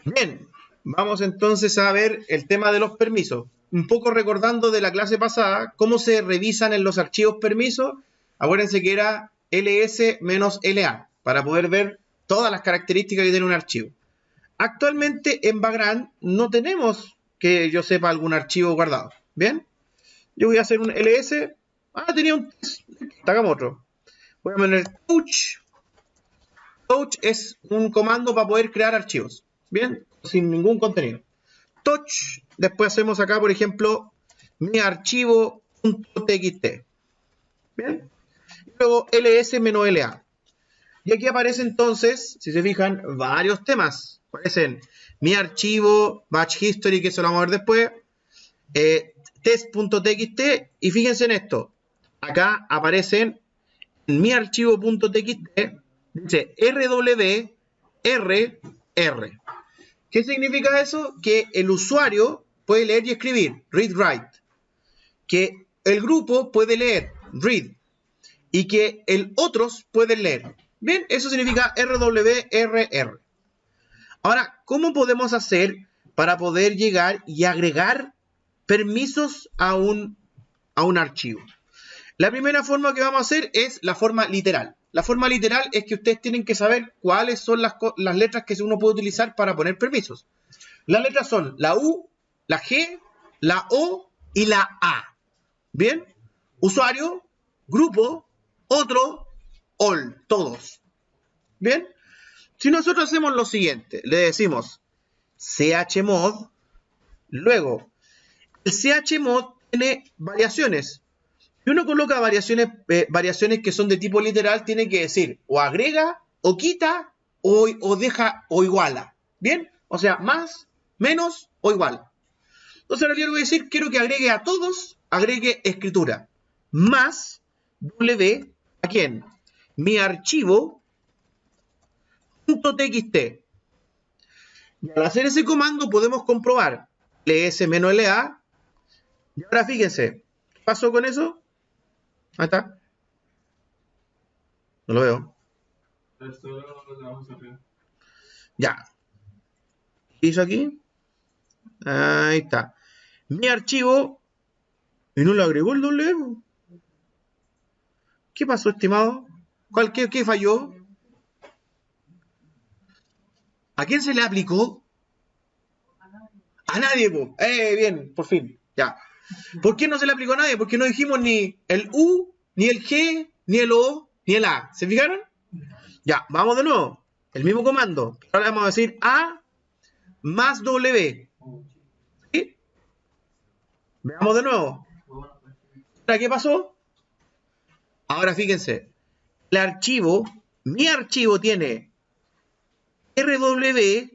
Bien, vamos entonces a ver el tema de los permisos. Un poco recordando de la clase pasada, cómo se revisan en los archivos permisos. Acuérdense que era ls-la para poder ver todas las características que tiene un archivo. Actualmente en Vagrant no tenemos que yo sepa algún archivo guardado. Bien, yo voy a hacer un ls. Tenía un test. Hagamos otro. Voy a poner touch. Touch es un comando para poder crear archivos. Bien, sin ningún contenido. Touch, después hacemos acá, por ejemplo, mi archivo.txt. Bien, y luego ls-la. Y aquí aparece entonces, si se fijan, varios temas. Aparecen mi archivo, batch history, que eso lo vamos a ver después, test.txt, y fíjense en esto. Acá aparecen en mi archivo.txt, dice rwrr. ¿Qué significa eso? Que el usuario puede leer y escribir, read, write. Que el grupo puede leer, read. Y que el otros pueden leer. Bien, eso significa RWRR. Ahora, ¿cómo podemos hacer para poder llegar y agregar permisos a un archivo? La primera forma que vamos a hacer es la forma literal. La forma literal es que ustedes tienen que saber cuáles son las letras que uno puede utilizar para poner permisos. Las letras son la U, la G, la O y la A. ¿Bien? Usuario, grupo, otro, all, todos. ¿Bien? Si nosotros hacemos lo siguiente, le decimos chmod, luego el chmod tiene variaciones. Si uno coloca variaciones que son de tipo literal, tiene que decir o agrega, o quita, o deja, o iguala. ¿Bien? O sea, más, menos o igual. Entonces ahora quiero decir, quiero que agregue a todos, agregue escritura. Más w, ¿a quién? Mi archivo.txt. Y al hacer ese comando podemos comprobar ls-la. Y ahora fíjense, ¿qué pasó con eso? Ahí está. No lo veo. Ya. ¿Qué hizo aquí? Ahí está. Mi archivo. Y no lo agregó el W. ¿Qué pasó, estimado? ¿Qué falló? ¿A quién se le aplicó? A nadie, po. Bien, por fin. Ya. ¿Por qué no se le aplicó a nadie? Porque no dijimos ni el U, ni el G, ni el O, ni el A. ¿Se fijaron? Ya, vamos de nuevo. El mismo comando. Ahora vamos a decir A más W. ¿Sí? Veamos de nuevo. ¿Ahora qué pasó? Ahora fíjense. El archivo, mi archivo tiene RW,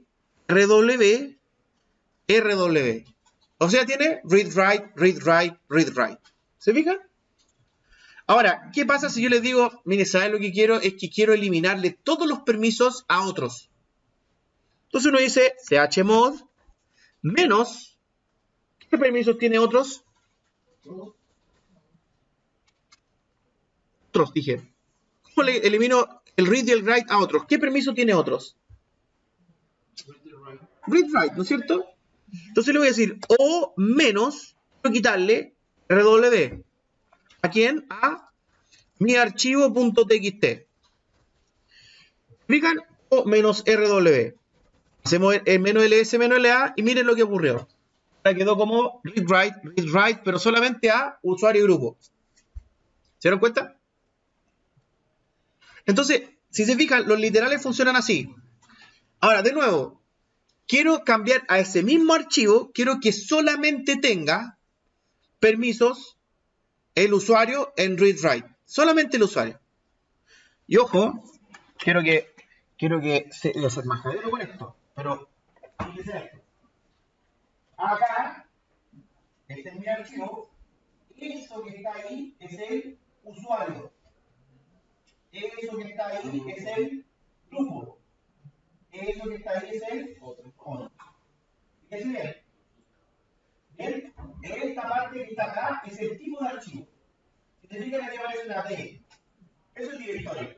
RW, RW. O sea, tiene read, write, read, write, read, write. ¿Se fijan? Ahora, ¿qué pasa si yo les digo, mire, ¿saben lo que quiero? Es que quiero eliminarle todos los permisos a otros. Entonces uno dice chmod menos, ¿qué permisos tiene otros? Otros, dije. ¿Cómo le elimino el read y el write a otros? ¿Qué permiso tiene otros? Read, write, ¿no es cierto? Entonces le voy a decir o menos, quiero quitarle rw. ¿A quién? A mi archivo.txt. Fijan o menos rw. Hacemos el menos ls menos la y miren lo que ocurrió. Ahora quedó como read write, pero solamente a usuario y grupo. ¿Se dieron cuenta? Entonces, si se fijan, los literales funcionan así. Ahora, de nuevo, quiero cambiar a ese mismo archivo, quiero que solamente tenga permisos el usuario en read write. Solamente el usuario. Y ojo, quiero que voy a ser majadero con esto, pero fíjense esto. Acá, este es mi archivo, eso que está ahí es el usuario. Eso que está ahí es el grupo. Eso que está ahí es el otro. Fíjense bien. Bien, esta parte que está acá es el tipo de archivo. Significa que aquí aparece una D. Eso es directorio.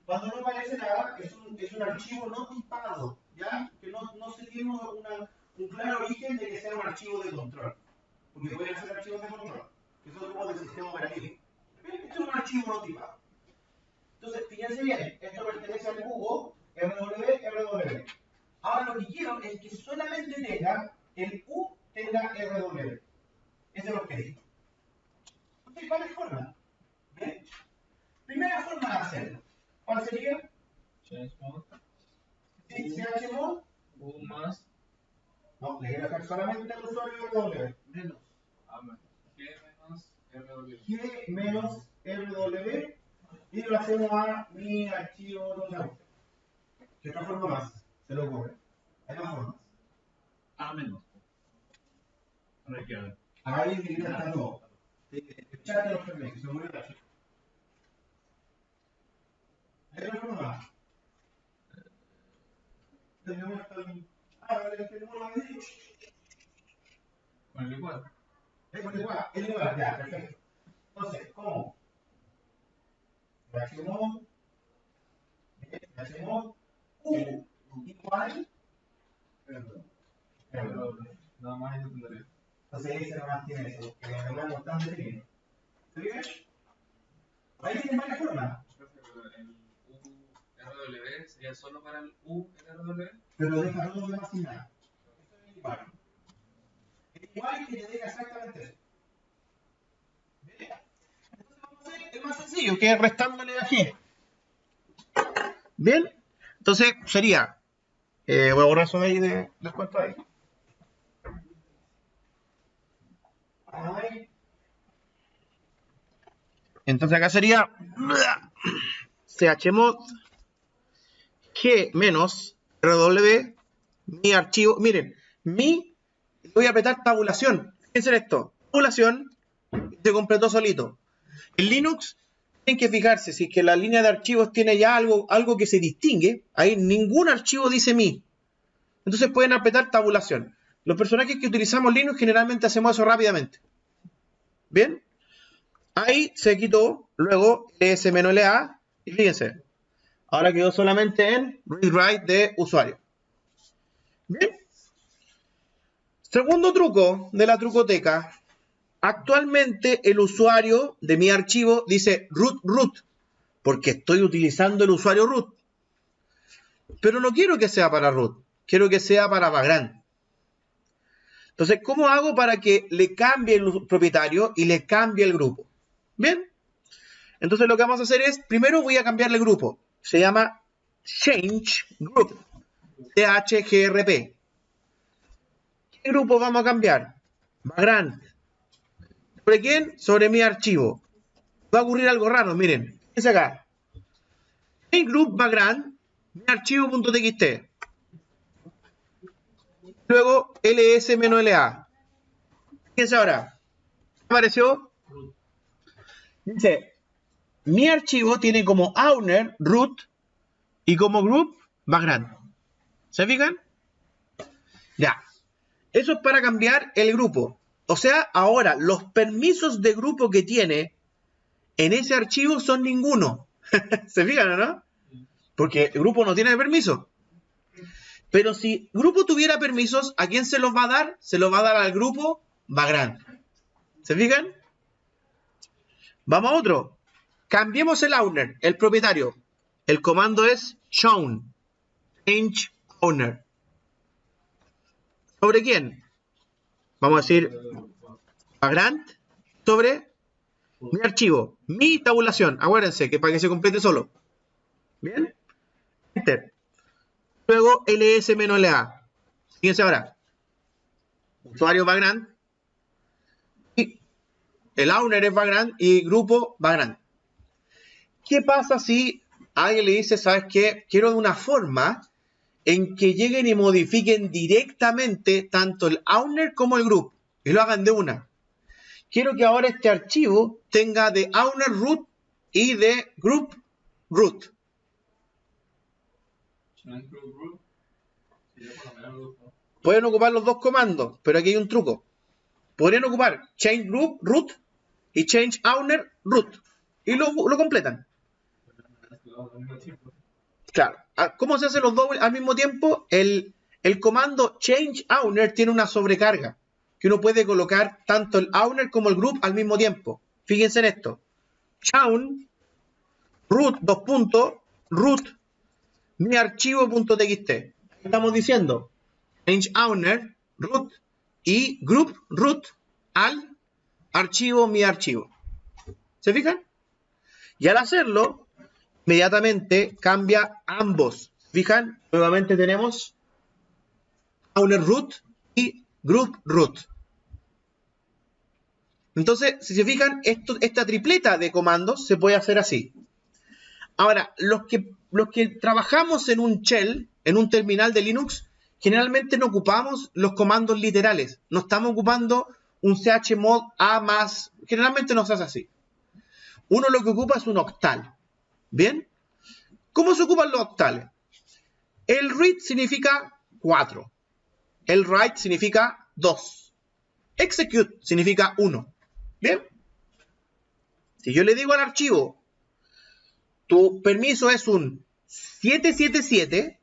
Cuando no aparece nada, es un archivo no tipado, ¿ya? Que no se tiene un claro origen de que sea un archivo de control. Porque pueden ser archivos de control, que son como del sistema operativo. Este es un archivo no tipado. Entonces, fíjense bien, esto pertenece al cubo RW. Ahora lo que quiero es que solamente tenga el U tenga RW. Ese es lo que digo. Entonces, ¿cuál es la forma? ¿Bien? Primera forma de hacerlo. ¿Cuál sería? chmod. Sí, chmod. U más. No, le voy a dejar solamente al usuario RW. Menos. G menos RW. G menos RW. Y lo hacemos a mi archivo no. ¿Qué otra forma más se le ocurre? Hay más formas. A menos. Ahí está todo. El chat de los permisos, se murió la chica. ¿Hay otra forma más? Tenemos la de Con el igual. el igual, ya, perfecto. Entonces, ¿cómo? Reaccionó U igual. Nada más entenderé. Entonces ahí se lo mantiene eso, que lo logramos tan definido. ¿Se bien? Ahí tienen varias formas. El RW sería solo para el URW. Pero deja todo lo demás sin nada. Esto es igual. Es igual que te diga exactamente eso. ¿Bien? Entonces vamos a hacer el más sencillo, que es restándole a G. Bien, entonces sería, voy a borrar eso de ahí del cuento ahí. Entonces acá sería chmod G menos RW, mi archivo, miren, voy a apretar tabulación, fíjense en esto, tabulación, se completó solito. En Linux tienen que fijarse si es que la línea de archivos tiene ya algo que se distingue, ahí ningún archivo dice mi, entonces pueden apretar tabulación. Los personajes que utilizamos Linux generalmente hacemos eso rápidamente. ¿Bien? Ahí se quitó, luego ls-la, y fíjense, ahora quedó solamente en read-write de usuario. Bien. Segundo truco de la trucoteca. Actualmente el usuario de mi archivo dice root, porque estoy utilizando el usuario root. Pero no quiero que sea para root, quiero que sea para Vagrant. Entonces, ¿cómo hago para que le cambie el propietario y le cambie el grupo? Bien. Entonces lo que vamos a hacer es, primero voy a cambiarle el grupo. Se llama change group. CHGRP. ¿Qué grupo vamos a cambiar? Vagrant. ¿Sobre quién? Sobre mi archivo. Va a ocurrir algo raro, miren. Fíjense acá. Main group Vagrant, mi archivo.txt. Luego ls-la. Fíjense ahora. ¿Qué apareció? Dice, mi archivo tiene como owner root y como group Vagrant. ¿Se fijan? Ya. Eso es para cambiar el grupo. O sea, ahora los permisos de grupo que tiene en ese archivo son ninguno. ¿Se fijan o no? Porque el grupo no tiene permiso. Pero si el grupo tuviera permisos, ¿a quién se los va a dar? Se los va a dar al grupo Vagrant. ¿Se fijan? Vamos a otro. Cambiemos el owner, el propietario. El comando es shown. Change owner. ¿Sobre quién? Vamos a decir Vagrant sobre mi archivo, mi tabulación. Acuérdense que para que se complete solo. ¿Bien? Enter. Luego ls-la. Fíjense ahora. Usuario Vagrant. Y el owner es Vagrant y grupo Vagrant. ¿Qué pasa si alguien le dice, ¿sabes qué? Quiero de una forma en que lleguen y modifiquen directamente tanto el owner como el group y lo hagan de una? Quiero que ahora este archivo tenga de owner root y de group root. Pueden ocupar los dos comandos, pero aquí hay un truco. Podrían ocupar change group root y change owner root y lo completan. Claro. ¿Cómo se hacen los dos al mismo tiempo? El el comando change owner tiene una sobrecarga, que uno puede colocar tanto el owner como el group al mismo tiempo. Fíjense en esto. Chown, root, root, mi archivo.txt. Estamos diciendo change owner, root y group, root, al archivo, mi archivo. ¿Se fijan? Y al hacerlo, inmediatamente cambia ambos. ¿Fijan? Nuevamente tenemos owner root y group root. Entonces, si se fijan, esta tripleta de comandos se puede hacer así. Ahora, los que trabajamos en un shell, en un terminal de Linux, generalmente no ocupamos los comandos literales. No estamos ocupando un chmod a más. Generalmente no se hace así. Uno lo que ocupa es un octal. ¿Bien? ¿Cómo se ocupan los octales? El read significa 4. El write significa 2. Execute significa 1. ¿Bien? Si yo le digo al archivo, tu permiso es un 777,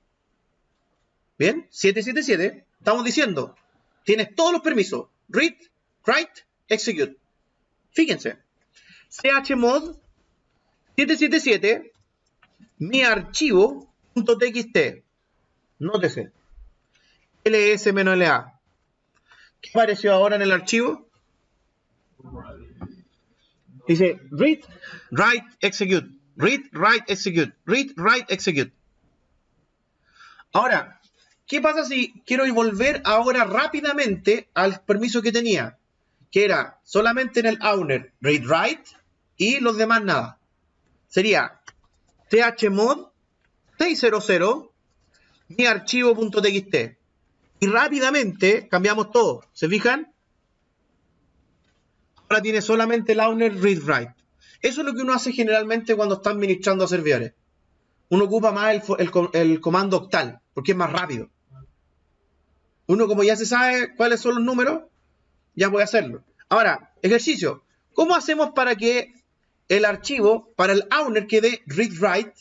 ¿bien? 777, estamos diciendo, tienes todos los permisos, read, write, execute. Fíjense, chmod 777, mi archivo.txt, nótese, ls-la. ¿Qué apareció ahora en el archivo? Dice read, write, execute. Read, write, execute. Read, write, execute. Ahora, ¿qué pasa si quiero volver ahora rápidamente al permiso que tenía? Que era solamente en el owner, read, write y los demás nada. Sería chmod 600 mi archivo.txt. Y rápidamente cambiamos todo. ¿Se fijan? Ahora tiene solamente el owner read write. Eso es lo que uno hace generalmente cuando está administrando a servidores. Uno ocupa más el comando octal, porque es más rápido. Uno, como ya se sabe cuáles son los números, ya puede hacerlo. Ahora, ejercicio. ¿Cómo hacemos para que el archivo, para el owner, quede read write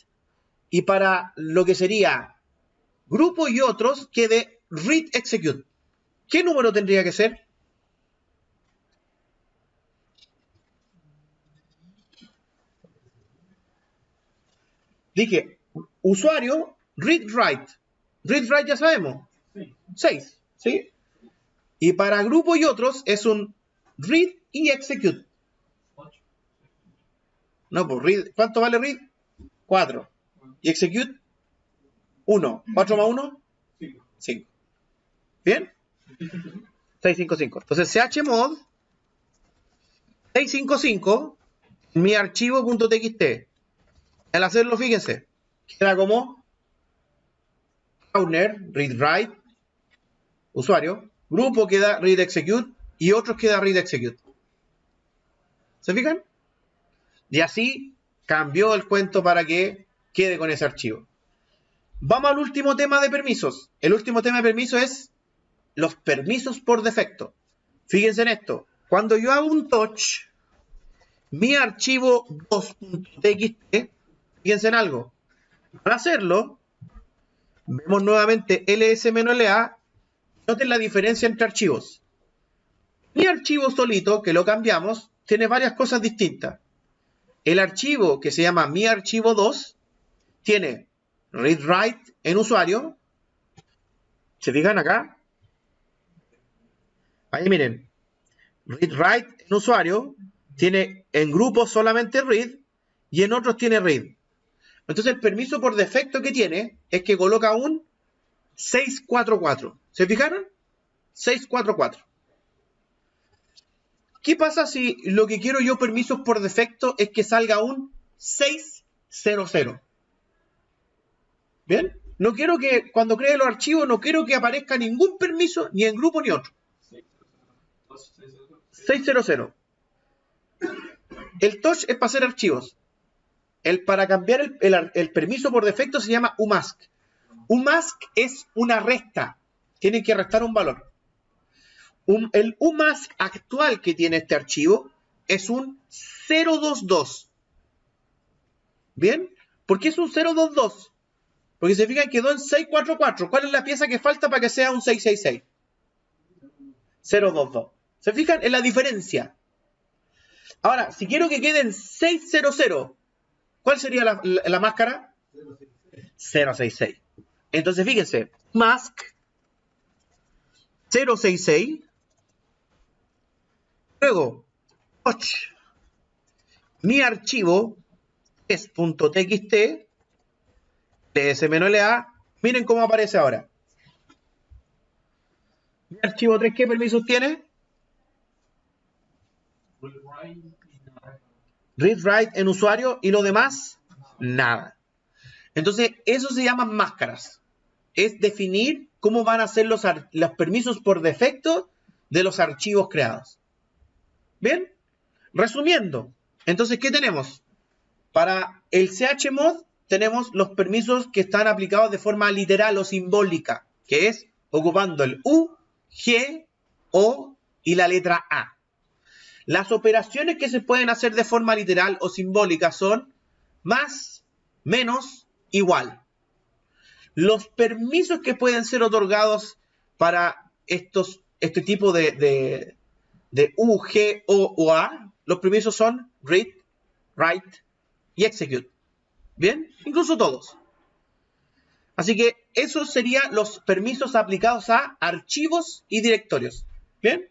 y para lo que sería grupo y otros quede read execute? ¿Qué número tendría que ser? Dije, usuario, read write. Read write ya sabemos. 6, ¿sí? Y para grupo y otros es un read y execute. No, pues read, ¿cuánto vale read? 4. Y execute, 1. 4 más 1, 5. ¿Bien? 655. Entonces, chmod 655 mi archivo.txt. Al hacerlo, fíjense, queda como owner, read write, usuario, grupo queda read execute y otros queda read execute. ¿Se fijan? Y así cambió el cuento para que quede con ese archivo. Vamos al último tema de permisos. El último tema de permisos es los permisos por defecto. Fíjense en esto. Cuando yo hago un touch, mi archivo 2.txt, fíjense en algo. Para hacerlo, vemos nuevamente ls-la. Noten la diferencia entre archivos. Mi archivo solito, que lo cambiamos, tiene varias cosas distintas. El archivo que se llama mi archivo 2 tiene read write en usuario. ¿Se fijan acá? Ahí miren. Read write en usuario tiene en grupos solamente read y en otros tiene read. Entonces el permiso por defecto que tiene es que coloca un 644. ¿Se fijaron? 644. ¿Qué pasa si lo que quiero yo permisos por defecto es que salga un 600? ¿Bien? No quiero que cuando cree los archivos no quiero que aparezca ningún permiso ni en grupo ni otro. 600. El touch es para hacer archivos. Para cambiar el permiso por defecto se llama umask. Umask es una resta. Tiene que restar un valor. El umask actual que tiene este archivo es un 022. ¿Bien? ¿Por qué es un 022? Porque se fijan quedó en 644. ¿Cuál es la pieza que falta para que sea un 666? 022. ¿Se fijan en la diferencia? Ahora, si quiero que quede en 600, ¿cuál sería la máscara? 066. Entonces, fíjense, mask 066. Luego, touch. Mi archivo es .txt, ts-la. Miren cómo aparece ahora. Mi archivo 3, ¿qué permisos tiene? Read, write en usuario y lo demás, nada. Entonces, eso se llaman máscaras. Es definir cómo van a ser los permisos por defecto de los archivos creados. ¿Bien? Resumiendo, entonces, ¿qué tenemos? Para el chmod tenemos los permisos que están aplicados de forma literal o simbólica, que es ocupando el U, G, O y la letra A. Las operaciones que se pueden hacer de forma literal o simbólica son más, menos, igual. Los permisos que pueden ser otorgados para este tipo de U, G, O o A, los permisos son read, write y execute. ¿Bien? Incluso todos. Así que esos serían los permisos aplicados a archivos y directorios. ¿Bien?